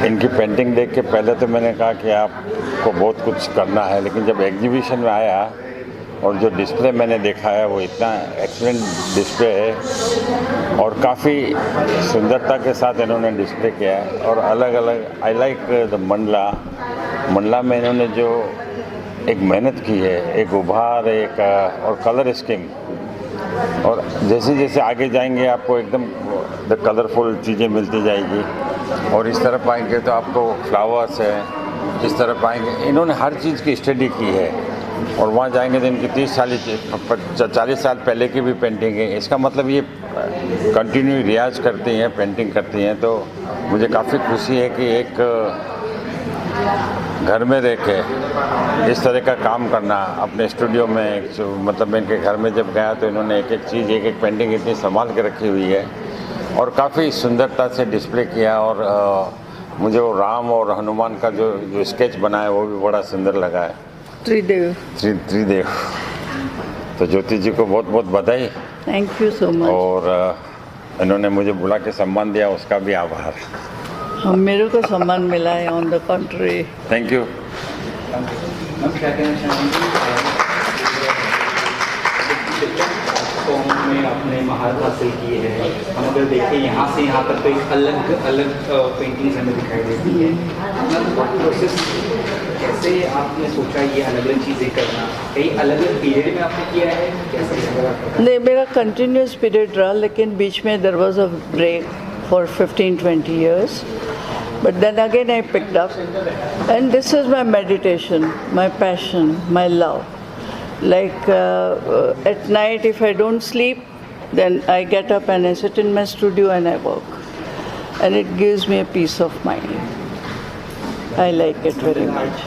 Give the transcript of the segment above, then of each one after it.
इनकी पेंटिंग देख के पहले तो मैंने कहा कि आपको बहुत कुछ करना है, लेकिन जब एग्जीबिशन में आया और जो डिस्प्ले मैंने देखा है वो इतना एक्सीलेंट डिस्प्ले है और काफ़ी सुंदरता के साथ इन्होंने डिस्प्ले किया है। और अलग अलग आई लाइक द मंडला में इन्होंने जो एक मेहनत की है, एक उभार, एक और कलर स्कीम, और जैसे जैसे आगे जाएंगे आपको एकदम द कलरफुल चीज़ें मिलती जाएगी। और इस तरफ आएंगे तो आपको फ्लावर्स है, इस तरफ आएंगे इन्होंने हर चीज़ की स्टडी की है। और वहाँ जाएंगे तो इनकी 40 साल पहले की भी पेंटिंग है। इसका मतलब ये कंटिन्यू रियाज करती हैं, पेंटिंग करती हैं। तो मुझे काफ़ी खुशी है कि एक घर में रह के इस तरह का काम करना अपने स्टूडियो में, मतलब मैं इनके घर में जब गया तो इन्होंने एक एक चीज़, एक एक पेंटिंग इतनी संभाल के रखी हुई है और काफ़ी सुंदरता से डिस्प्ले किया। और मुझे वो राम और हनुमान का जो स्केच बना है वो भी बड़ा सुंदर लगा है। त्रिदेव। तो ज्योति जी को बहुत बहुत बधाई। Thank you so much. और इन्होंने मुझे बुला के सम्मान दिया, उसका भी आभार। मेरे को सम्मान मिला है, on the country. Thank you. क्या कहना चाहेंगे में आपने महारत हासिल की है? हम अगर देखें यहाँ से यहाँ तक तो एक अलग अलग पेंटिंग्स हमें दिखाई देती है। प्रोसेस कैसे आपने सोचा ये अलग अलग चीज़ें करना? कई अलग अलग पीरियड में आपने किया है, कैसे? नहीं, मेरा कंटिन्यूस पीरियड रहा, लेकिन बीच में there was a break for 15-20 years. But then again I picked up, and this is my meditation, my passion, my love. Like at night if I don't sleep, then I get up and I sit in my studio and I work, and it gives me a peace of mind. I like it very much.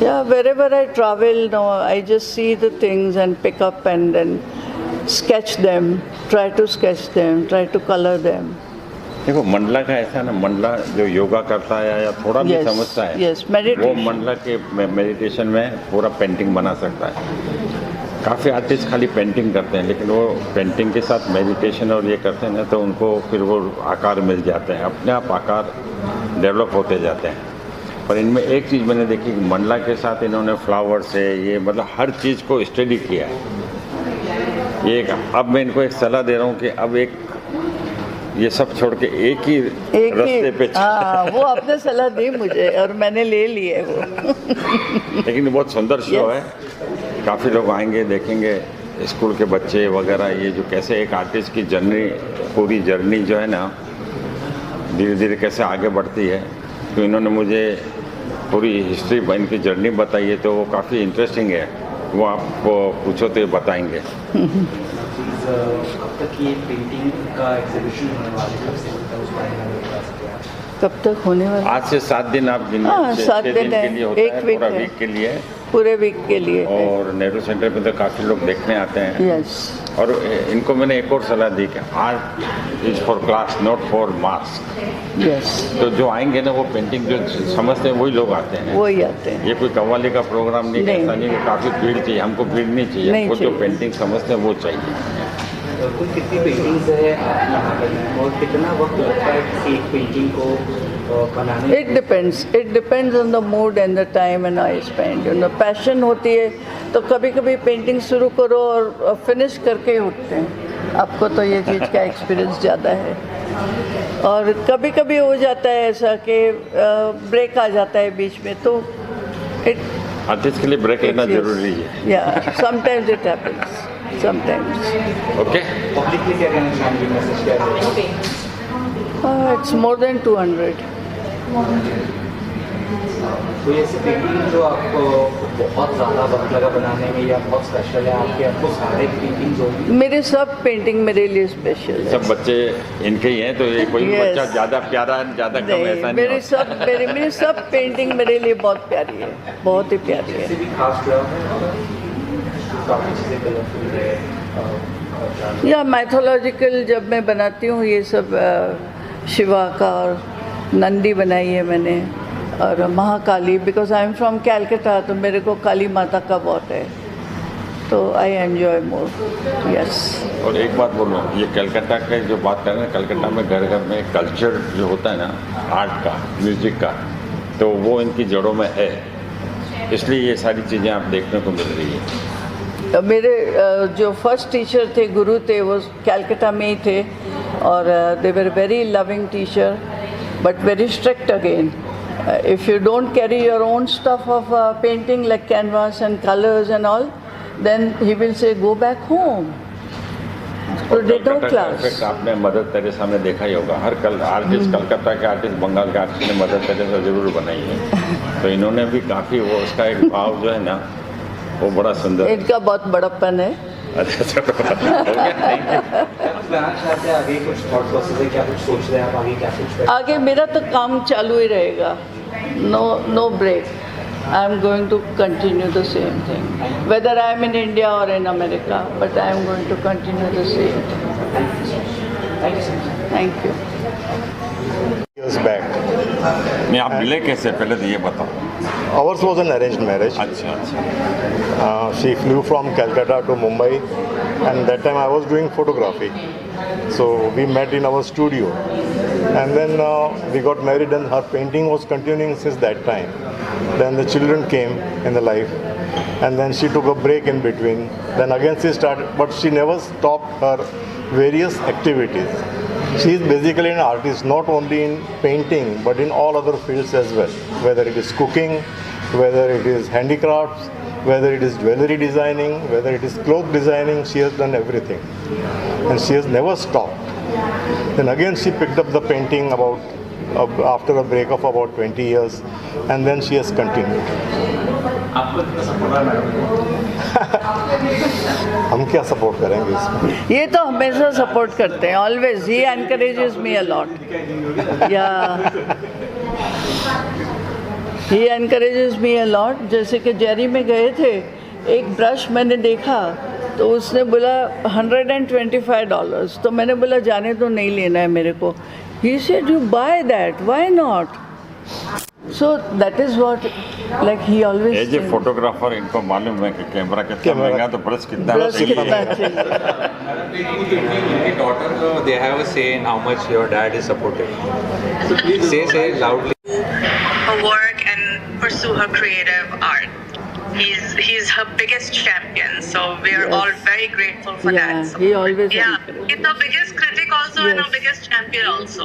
Yeah, wherever I travel now, I just see the things and pick up and then sketch them, try to sketch them, try to color them. देखो मंडला का ऐसा ना, मंडला जो योगा करता है या थोड़ा भी समझता है, वो मंडला के मेडिटेशन में पूरा पेंटिंग बना सकता है। काफ़ी आर्टिस्ट खाली पेंटिंग करते हैं, लेकिन वो पेंटिंग के साथ मेडिटेशन और ये करते हैं ना, तो उनको फिर वो आकार मिल जाते हैं, अपने आप आकार डेवलप होते जाते हैं। पर इनमें एक चीज़ मैंने देखी कि मंडला के साथ इन्होंने फ्लावर्स है, ये मतलब हर चीज़ को स्टडी किया है। ये अब मैं इनको एक सलाह दे रहा हूँ कि अब ये सब छोड़ के एक ही रास्ते पे वो आपने सलाह दी मुझे और मैंने ले ली है वो। लेकिन बहुत सुंदर शो है, काफ़ी लोग आएंगे, देखेंगे, स्कूल के बच्चे वगैरह, ये जो कैसे एक आर्टिस्ट की जर्नी, पूरी जर्नी जो है ना धीरे धीरे कैसे आगे बढ़ती है। तो इन्होंने मुझे पूरी हिस्ट्री इनकी जर्नी बताई है, तो वो काफ़ी इंटरेस्टिंग है। वो आपको पूछो तो ये बताएंगे। कब तक ये पेंटिंग का एग्जीबिशन होने वाला है? कब तक होने वाला? आज से 7 दिन आप 7 दिन के लिए होता है, पूरा वीक के लिए, पूरे वीक के लिए। और नेहरू सेंटर पे तो काफ़ी लोग देखने आते हैं। यस। और इनको मैंने एक और सलाह दी कि art is for class, not for mass. Yes. तो जो आएंगे ना, वो पेंटिंग जो समझते हैं वही लोग आते हैं, वही आते हैं। ये कोई कव्वाली का प्रोग्राम नहीं, ऐसा नहीं कि काफ़ी भीड़ चाहिए। हमको भीड़ नहीं चाहिए, हमको जो पेंटिंग समझते हैं वो चाहिए। कुल कितनी पेंटिंग्स है आप यहाँ पर, और कितना वक्त लगता है किसी एक पेंटिंग को बनाने? It depends on the mood and the time and I spend. Passion होती है तो कभी कभी पेंटिंग शुरू करो और फिनिश करके ही उठते हैं। आपको तो ये चीज़ का एक्सपीरियंस ज़्यादा है। और कभी कभी हो जाता है ऐसा कि ब्रेक आ जाता है बीच में, तो आर्टिस्ट के लिए ब्रेक लेना जरूरी है। या sometimes it happens, sometimes. Okay. Publicly क्या कहना चाहेंगे, मैसेज क्या है? It's more than 200. कोई ऐसी पेंटिंग जो आपको बहुत ज़्यादा वक्त लगा बनाने में या बहुत स्पेशल है आपके? आपको सारे पेंटिंग्स होंगे? मेरे सब पेंटिंग मेरे लिए स्पेशल है। सब बच्चे इनके ही हैं, तो ये कोई बच्चा ज़्यादा प्यारा, ज़्यादा कम ऐसा नहीं। मेरी सब पेंटिंग मेरे लिए बहुत प्यारी है, बहुत ही प्यारी है। किसी भी खास काफ़ी चीज़ें कलरफुल है या मैथोलॉजिकल जब मैं बनाती हूँ, ये सब शिवा का और नंदी बनाई है मैंने, और Mahakali, because I am from Calcutta, तो मेरे को काली माता का बहुत है। तो आई एन्जॉय मोर. यस. और एक बात बोलूँ, ये कलकत्ता के जो बात कर रहे हैं, कलकत्ता में घर घर में कल्चर जो होता है ना, आर्ट का, म्यूज़िक का, तो वो इनकी जड़ों में है, इसलिए ये सारी चीज़ें आप देखने को मिल रही है. मेरे जो फर्स्ट टीचर थे, गुरु थे, वो कलकत्ता में ही थे और they were very loving teacher but very strict again. If you don't carry your own stuff of painting like canvas and colors and all, then he will say go back home. So they no class. आपने mother Teresa में देखा ही होगा, हर artist, Calcutta के artist, Bengal के artist ने mother Teresa जरूर बनाई है. तो इन्होंने भी काफ़ी वो उसका एक भाव जो है ना, वो बड़ा सुंदर. इनका बहुत बड़प्पन है. अच्छा चलो, थैंक यू. चाहते हैं आगे कुछ थॉट प्रोसेस है, क्या कुछ सोच रहे हैं आप आगे, क्या कुछ आगे मेरा तो काम चालू ही रहेगा. No break. I am going to continue the same thing. Whether I am in India or in America, but I am going to continue the same thing. Thank you. Years back. नहीं, आप मिले कैसे, पहले तो ये बताओ. Ours was an arranged marriage. अच्छा अच्छा. She flew from Calcutta to Mumbai, and that time I was doing photography. So we met in our studio, and then we got married, and her painting was continuing since that time. Then the children came in the life, and then she took a break in between. Then again she started, but she never stopped her various activities. She is basically an artist, not only in painting, but in all other fields as well. Whether it is cooking, whether it is handicrafts, whether it is jewelry designing, whether it is cloth designing, she has done everything. And she has never stopped. Then again she picked up the painting after a break of about 20 years, and then she has continued. आपको कितना support है madam? हम क्या support करेंगे इसमें? ये तो हमेशा सपोर्ट करते हैं. Always he encourages me a lot. या ही एनकरेजेस मी अ लॉट. जैसे कि जेरी में गए थे, एक ब्रश मैंने देखा तो उसने बोला $125. तो मैंने बोला जाने तो नहीं लेना है मेरे को. He said you buy that, why not? So that is what, like he always. As a photographer इनको मालूम है कि कैमरा कितना महंगा, तो ब्रश कितना चाहिए. Your daughter, they have a say in how much your dad is supportive. So please say loudly. Her work and pursue her creative art. He's her biggest champion, so we are all very grateful for Yeah, that. So, he always yeah, encourages. he's the biggest critic also and Yes. our biggest champion also.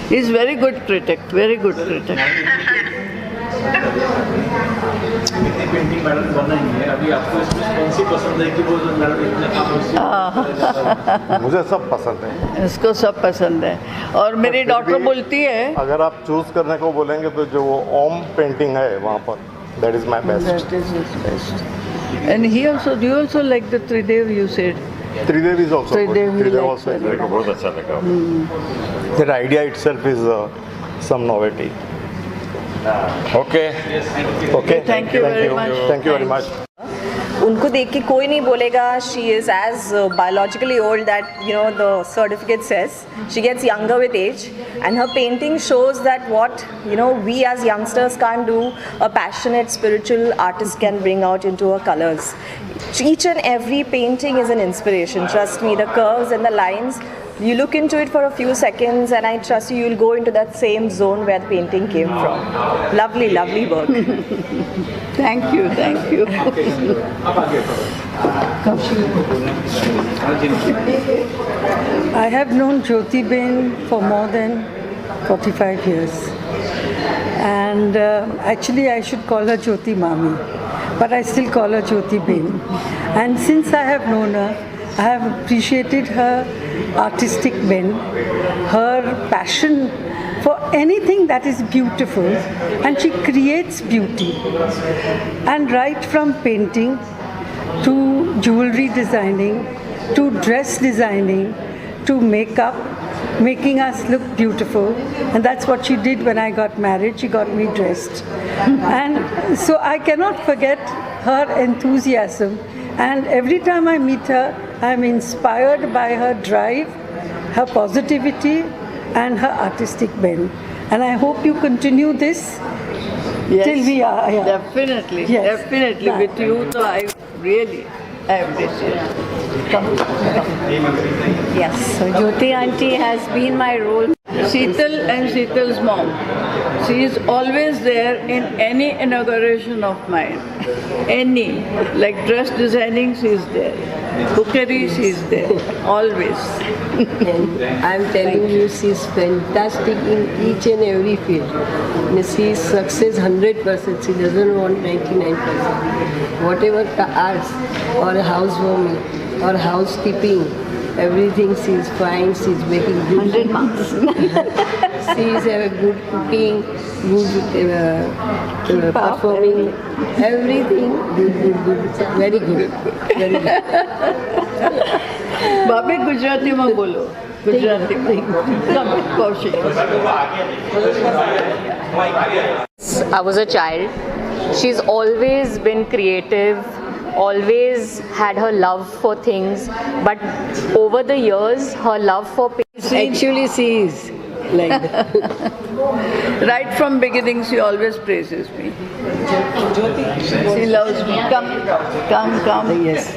He is very good critic, very good critic. इतनी painting madam बनाई है, अभी आपको इसमें कौन सी पसंद है कि वो जो मैडम इतने काम मुझे सब पसंद है. इसको सब पसंद है. और मेरी फिर डॉक्टर भी बोलती है अगर आप चूज करने को बोलेंगे तो जो वो ओम पेंटिंग है वहाँ पर, that is my best. that is his best. And he also, do you also like the Tridev you said? Tridev is also good. Tridev he Tridev likes also is very मेरे को बहुत अच्छा लगा. That idea itself is some novelty. Okay. Okay. Thank you very much. Thank you very much. उनको देख के कोई नहीं बोलेगा she is as biologically old that the certificate says. She gets younger with age and her painting shows that what we as youngsters can do, a passionate spiritual artist can bring out into a colours. Each and every painting is an inspiration. Trust me, the curves and the lines, you look into it for a few seconds and I trust you'll go into that same zone where the painting came from. Lovely, lovely work. Thank you, thank you. अब आगे I have known Jyoti Ben for more than 45 years. And actually I should call her Jyoti Mami, but I still call her Jyoti Ben. And since I have known her, I have appreciated her artistic bent, her passion for anything that is beautiful, and she creates beauty. And right from painting to jewelry designing, to dress designing, to makeup, making us look beautiful. And that's what she did when I got married. She got me dressed. And so I cannot forget her enthusiasm. And every time I meet her, I'm inspired by her drive, her positivity, and her artistic bent. And I hope you continue this Yes. Till we are. Yeah. Definitely, Yes. definitely. Right. With you, so I really appreciate. Come. Yes, so Jyoti auntie has been my role. Sheetal and Sheetal's mom. She is always there in any inauguration of mine. Any. Like dress designing, she is there. Cookery, she is there. Always. And I'm telling you, she's fantastic in each and every field. And she's success 100%. She doesn't want 99%. Whatever arts or housewarming or housekeeping, everything she's fine. She's making good 100 marks. She's good cooking, good performing, everything good. Very good. Very good. Bhabhi, Gujarati में बोलो. Gujarati में. Come, Kaushik. I was a child. She's always been creative, always had her love for things, but over the years, her love for Actually, she is like that. Right from beginning, she always praises me. She loves me. Come. Yes.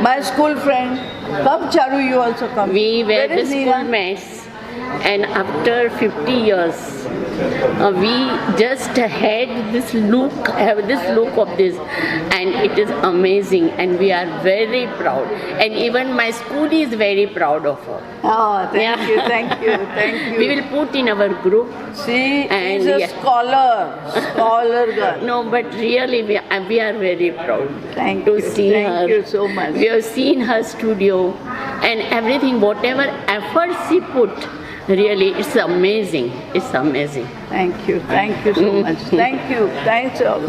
My school friend. Come, Charu, you also come. We were Where the is school Neera? mates, and after 50 years, we just had this look of this, and it is amazing, and we are very proud. And even my school is very proud of her. Oh, thank Yeah. you, thank you. We will put in our group. She And is a yeah. scholar girl. No, but really, we are very proud Thank to you. see her. Thank you so much. We have seen her studio and everything, whatever effort she put. Really, it's amazing. It's amazing. Thank you so much. Thank you. Thanks all.